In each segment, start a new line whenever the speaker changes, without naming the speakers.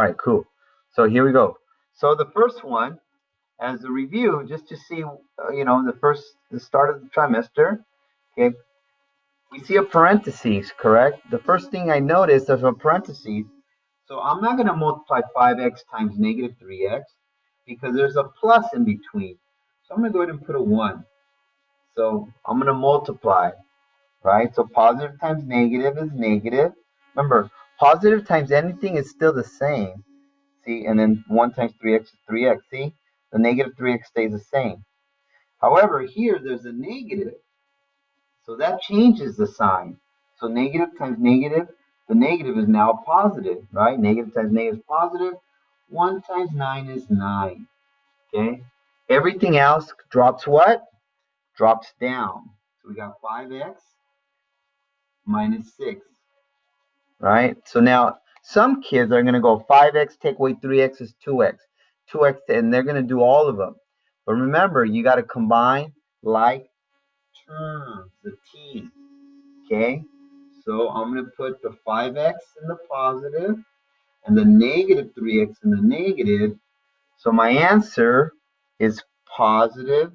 All right, cool. So here we go. So the first one, as a review, just to see, the start of the trimester. Okay, we see a parentheses, correct? The first thing I notice is a parentheses. So I'm not going to multiply 5x times negative 3x because there's a plus in between. So I'm going to go ahead and put a 1. So I'm going to multiply, right? So positive times negative is negative. Remember, positive times anything is still the same. See, and then 1 times 3x is 3x. See, the negative 3x stays the same. However, here there's a negative. So that changes the sign. So negative times negative, the negative is now positive, right? Negative times negative is positive. 1 times 9 is 9. Okay? Everything else drops what? Drops down. So we got 5x minus 6, right? So now some kids are going to go 5x take away 3x is 2x. 2x, and they're going to do all of them. But remember, you got to combine like terms, the t. Okay? So I'm going to put the 5x in the positive and the negative 3x in the negative. So my answer is positive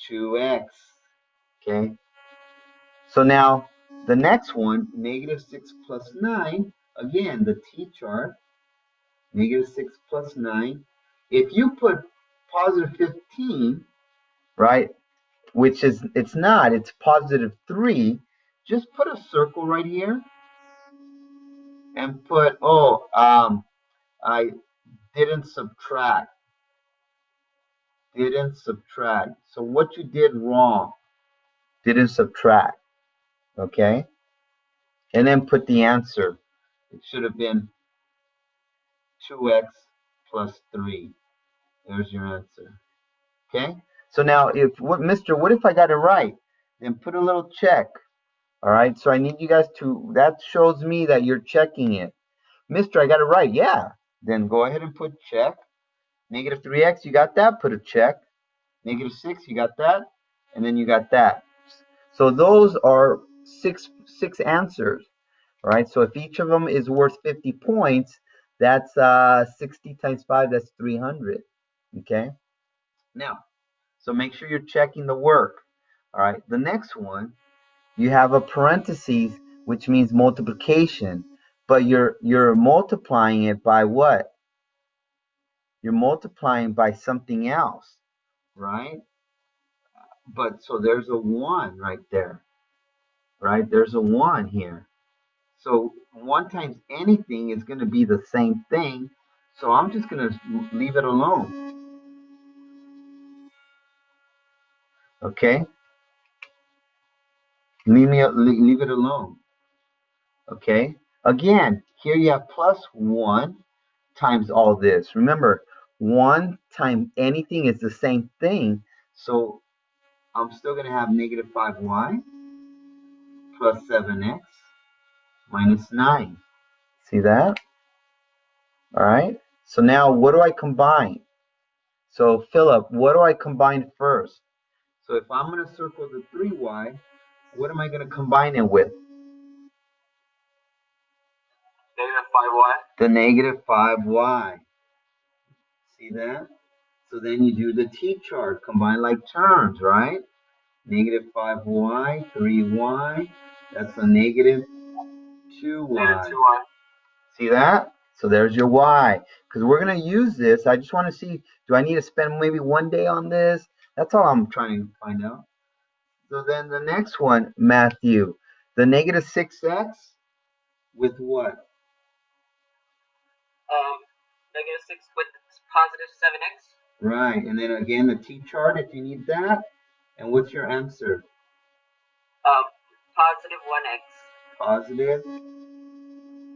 2x. Okay? So now the next one, negative 6 plus 9, again, the t-chart, negative 6 plus 9. If you put positive 15, right, which is, it's not, it's positive 3, just put a circle right here and put, I didn't subtract. Didn't subtract. So what you did wrong, didn't subtract. Okay? And then put the answer. It should have been 2x plus 3. There's your answer. Okay? So now what if I got it right? Then put a little check. All right? So I need you guys to, that shows me that you're checking it. Mister, I got it right. Yeah. Then go ahead and put check. Negative 3x, you got that? Put a check. Negative 6, you got that? And then you got that. So those are six answers, right? So if each of them is worth 50 points, that's 60 times 5, that's 300, okay? Now, so make sure you're checking the work, all right? The next one, you have a parentheses, which means multiplication, but you're multiplying it by what? You're multiplying by something else, right? But so there's a 1 right there, right? There's a 1 here. So 1 times anything is going to be the same thing. So I'm just going to leave it alone. Okay? Leave it alone. Okay? Again, here you have plus 1 times all this. Remember, 1 times anything is the same thing. So I'm still going to have negative 5y plus 7x minus 9. See that? All right. So now what do I combine? So Philip, what do I combine first? So if I'm going to circle the 3y, what am I going to combine it with?
Negative 5y.
The negative 5y. See that? So then you do the t-chart, combine like terms, right? Negative 5y, 3y, that's a negative 2y.
Negative 2y.
See that? So there's your y. Because we're going to use this. I just want to see, do I need to spend maybe 1 day on this? That's all I'm trying to find out. So then the next one, Matthew, the negative 6x with what?
Negative 6 with positive 7x.
Right, and then again the t-chart if you need that. And what's your answer?
Positive 1x.
Positive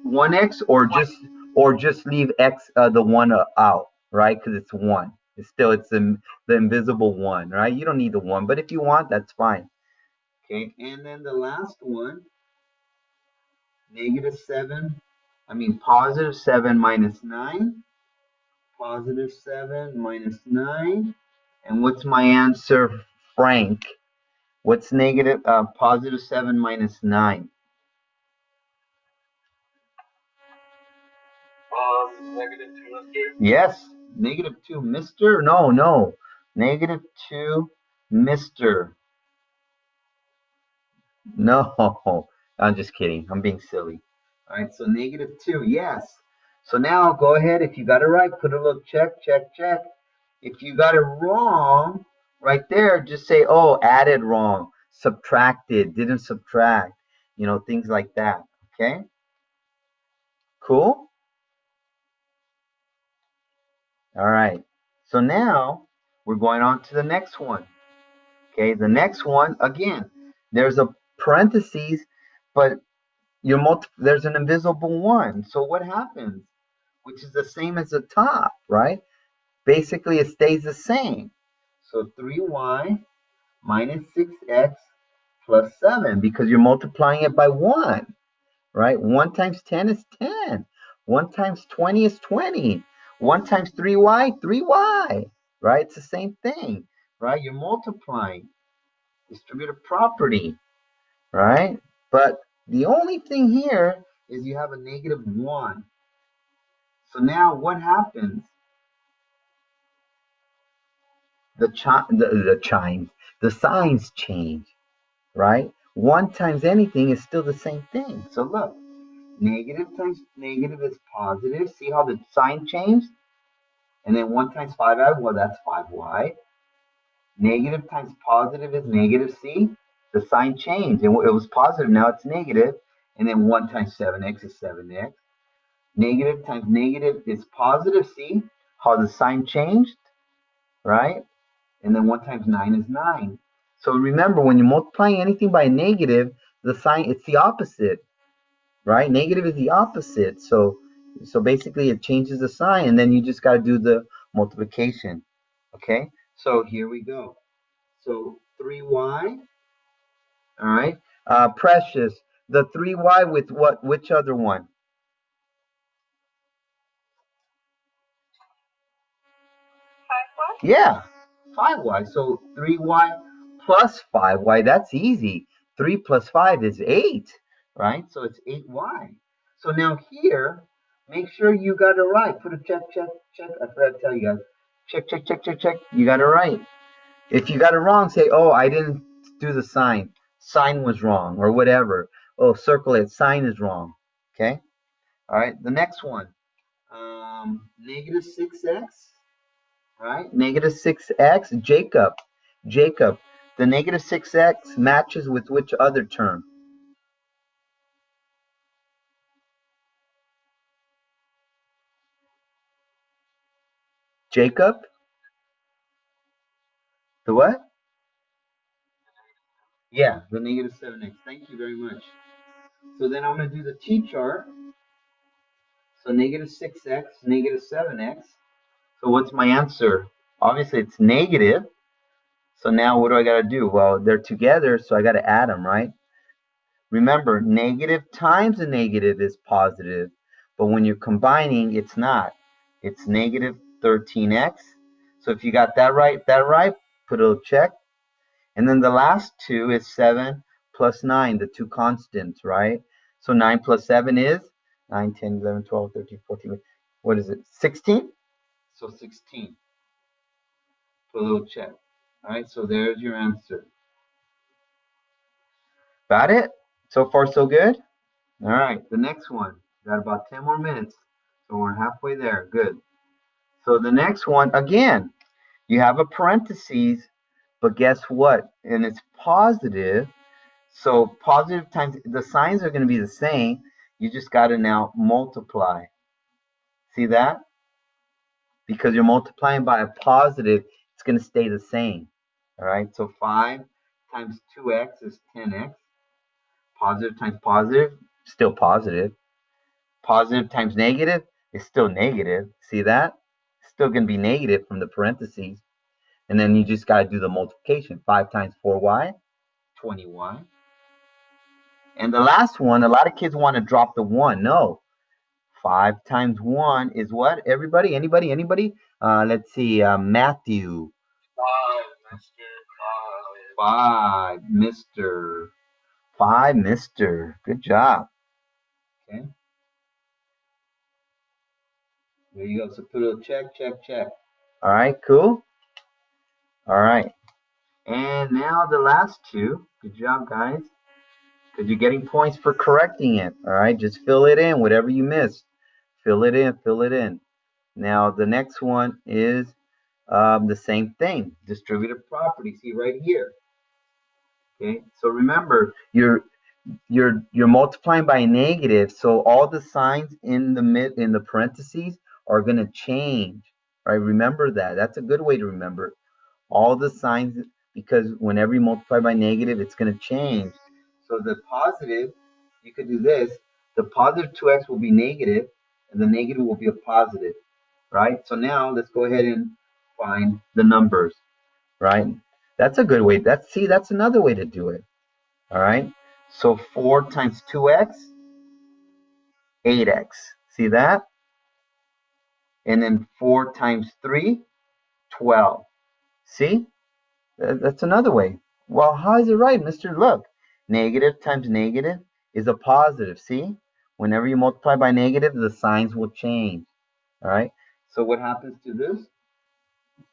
1x, or just leave x the 1 out, right? Because it's 1. It's the invisible 1, right? You don't need the 1, but if you want, that's fine. Okay, and then the last one, positive 7 minus 9. Positive 7 minus 9. And what's my answer, Frank? What's negative, positive 7 minus 9?
-2 Mr.
Yes, -2 Mr. No. -2 Mr. No, I'm just kidding. I'm being silly. All right, so -2, yes. So now go ahead. If you got it right, put a little check. If you got it wrong, right there, just say, oh, added wrong, subtracted, didn't subtract, things like that. Okay, cool. All right. So now we're going on to the next one. Okay, the next one, again, there's a parentheses, but there's an invisible one. So what happens? Which is the same as the top, right? Basically, it stays the same. So 3y minus 6x plus 7 because you're multiplying it by 1, right? 1 times 10 is 10. 1 times 20 is 20. 1 times 3y, 3y, right? It's the same thing, right? You're multiplying. Distributive property, right? But the only thing here is you have a -1. So now what happens? The signs change, right? 1 times anything is still the same thing. So look, negative times negative is positive. See how the sign changed? And then 1 times 5y, well, that's 5y. Negative times positive is negative. See, the sign changed. It was positive, now it's negative. And then 1 times 7x is 7x. Negative times negative is positive. See how the sign changed, right? And then 1 times 9 is 9. So remember, when you're multiplying anything by negative, the sign, it's the opposite, right? Negative is the opposite. So basically it changes the sign, and then you just got to do the multiplication. Okay, so here we go. So 3y, all right. Precious, the 3y with what? Which other one? Yeah, 5y. So 3y plus 5y, that's easy. 3 plus 5 is 8, right? So it's 8y. So now here, make sure you got it right. Put a check. I forgot to tell you guys. Check. You got it right. If you got it wrong, say, oh, I didn't do the sign. Sign was wrong or whatever. Oh, circle it. Sign is wrong. Okay? All right. The next one. -6x. Right? -6x. Jacob. The -6x matches with which other term? Jacob? The what? Yeah, the -7x. Thank you very much. So then I'm going to do the t-chart. So -6x, -7x. So what's my answer? Obviously, it's negative. So now what do I got to do? Well, they're together, so I got to add them, right? Remember, negative times a negative is positive, but when you're combining, it's not. It's -13x. So if you got that right, put a little check. And then the last two is 7 plus 9, the two constants, right? So 9 plus 7 is 9, 10, 11, 12, 13, 14. What is it? 16? So 16. Put a little check. All right, so there's your answer. Got it? So far, so good? All right, the next one. Got about 10 more minutes. So we're halfway there. Good. So the next one, again, you have a parentheses, but guess what? And it's positive. So positive times, the signs are going to be the same. You just got to now multiply. See that? Because you're multiplying by a positive, it's going to stay the same. All right, so 5 times 2x is 10x. Positive times positive, still positive. Positive times negative is still negative. See that? Still going to be negative from the parentheses. And then you just got to do the multiplication. 5 times 4y, 20y. And the last one, a lot of kids want to drop the 1. No. 5 times 1 is what? Everybody? Anybody? Let's see. Matthew. 5, Mr. 5, Mr. Good job. Okay. There you go. So put a check, check, check. All right, cool. All right. And now the last two. Good job, guys. Because you're getting points for correcting it. All right, just fill it in, whatever you missed. Fill it in, fill it in. Now the next one is the same thing, distributive property. See right here. Okay, so remember you're multiplying by a negative, so all the signs in the parentheses are going to change. Right? Remember that. That's a good way to remember all the signs, because whenever you multiply by negative, it's going to change. So the positive, you could do this. The positive 2x will be negative, and the negative will be a positive, right? So now let's go ahead and find the numbers, right? That's a good way. That's another way to do it, all right? So 4 times 2x, 8x. See that? And then 4 times 3, 12. See? That's another way. Well, how is it right, Mr. Look? Negative times negative is a positive. See? Whenever you multiply by negative, the signs will change. All right? So what happens to this?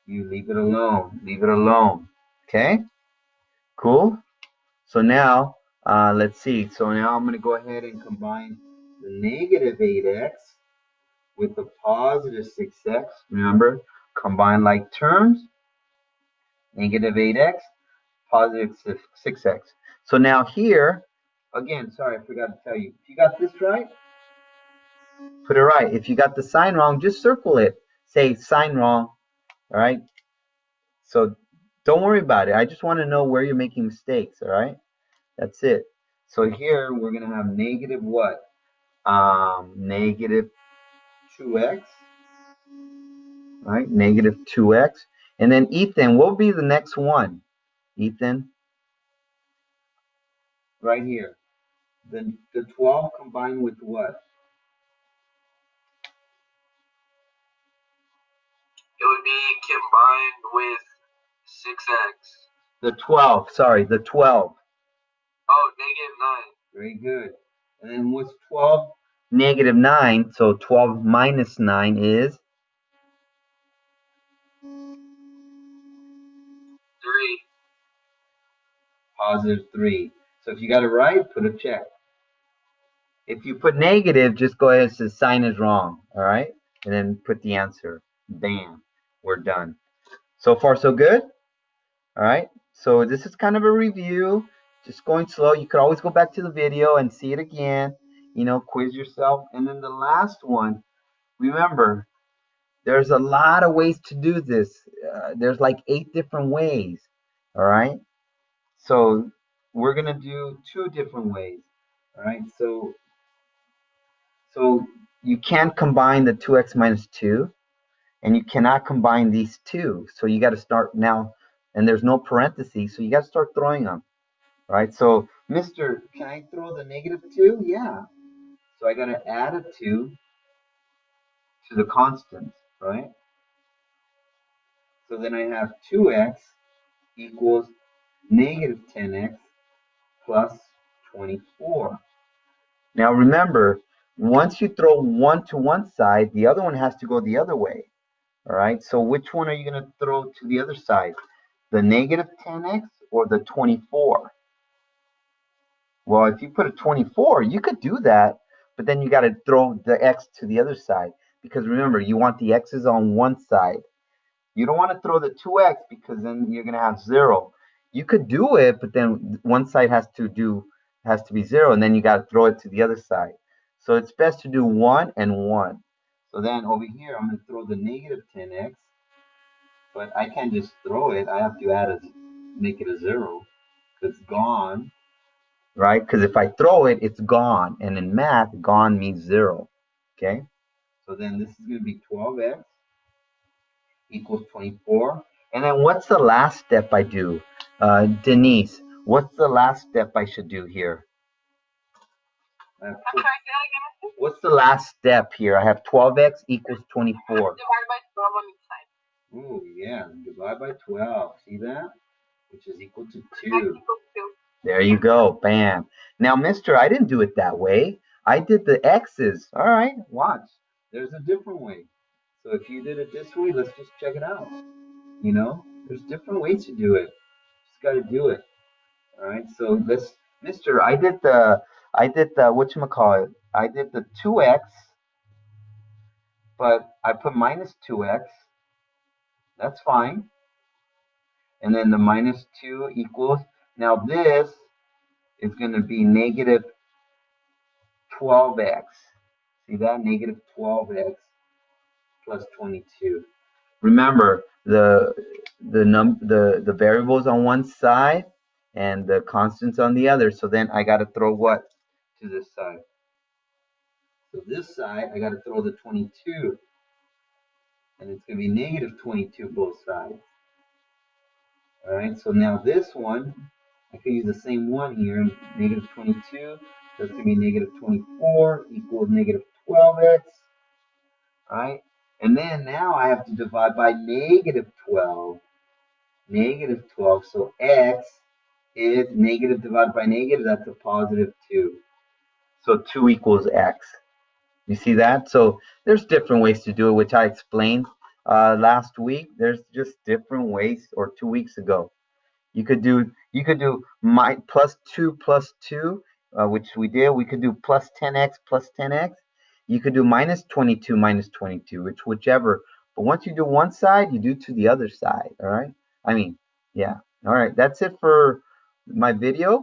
You leave it alone. Leave it alone. Okay? Cool? So now, let's see. So now I'm going to go ahead and combine the negative 8x with the positive 6x. Remember, combine like terms. Negative 8x, positive 6x. So now here, again, sorry, I forgot to tell you. If you got this right, put it right. If you got the sign wrong, just circle it. Say sign wrong. All right. So don't worry about it. I just want to know where you're making mistakes. All right. That's it. So here we're going to have negative what? Negative 2x. Right? Negative 2x. And then Ethan, what will be the next one? Ethan? Right here. Then the 12 combined with what?
It would be combined with 6x.
The 12, sorry, the 12.
Oh, negative 9.
Very good. And then what's 12? Negative 9. So 12 minus 9 is
3.
positive 3. So if you got it right, put a check. If you put negative, just go ahead and say the sign is wrong. All right. And then put the answer. Bam. We're done. So far, so good. All right. So this is kind of a review. Just going slow. You could always go back to the video and see it again. Quiz yourself. And then the last one, remember, there's a lot of ways to do this. There's like 8 different ways. All right. So we're going to do 2 different ways. All right. So you can't combine the 2x minus 2, and you cannot combine these two. So you got to start now, and there's no parentheses. So you got to start throwing them. All right. So, Mr., can I throw the negative 2? Yeah. So I got to add a 2 to the constant, right? So then I have 2x equals negative 10x plus 24. Now remember, once you throw one to one side, the other one has to go the other way. All right, so which one are you going to throw to the other side? The negative 10x or the 24? Well, if you put a 24, you could do that, but then you got to throw the x to the other side, because remember, you want the x's on one side. You don't want to throw the 2x because then you're going to have 0. You could do it, but then one side has to be 0, and then you got to throw it to the other side. So it's best to do 1 and 1. So then over here, I'm going to throw the negative 10x, but I can't just throw it. I have to make it a 0. It's gone, right? Because if I throw it, it's gone. And in math, gone means 0. Okay? So then this is going to be 12x equals 24. And then what's the last step I do? Denise, what's the last step I should do here?
I'm sorry, say that again.
What's the last step here? I have 12x equals 24.
Divide by 12 on each side.
Oh, yeah. Divide by 12. See that? Which is equal to 2.
X equals 2.
There you go. Bam. Now, mister, I didn't do it that way. I did the x's. All right. Watch. There's a different way. So if you did it this way, let's just check it out. You know, there's different ways to do it. Just got to do it. All right. So let's, Mister. I did the whatchamacallit. I did the 2x, but I put minus 2x. That's fine. And then the minus 2 equals. Now this is going to be negative 12x. See that? Negative 12x plus 22. Remember the variables on one side and the constants on the other. So then I got to throw what to this side? So this side I got to throw the 22, and it's going to be negative 22 both sides. All right. So now this one I can use the same one here. Negative 22. That's going to be negative 24 equals negative 12x. Right? And then now I have to divide by negative 12. Negative 12. So x is negative divided by negative. That's a positive 2. So 2 equals x. You see that? So there's different ways to do it, which I explained last week. There's just different ways, or 2 weeks ago. You could do my plus 2, which we did. We could do plus 10x plus 10x. You could do minus 22 minus 22, whichever. But once you do one side, you do to the other side. All right. I mean, yeah. All right. That's it for my video.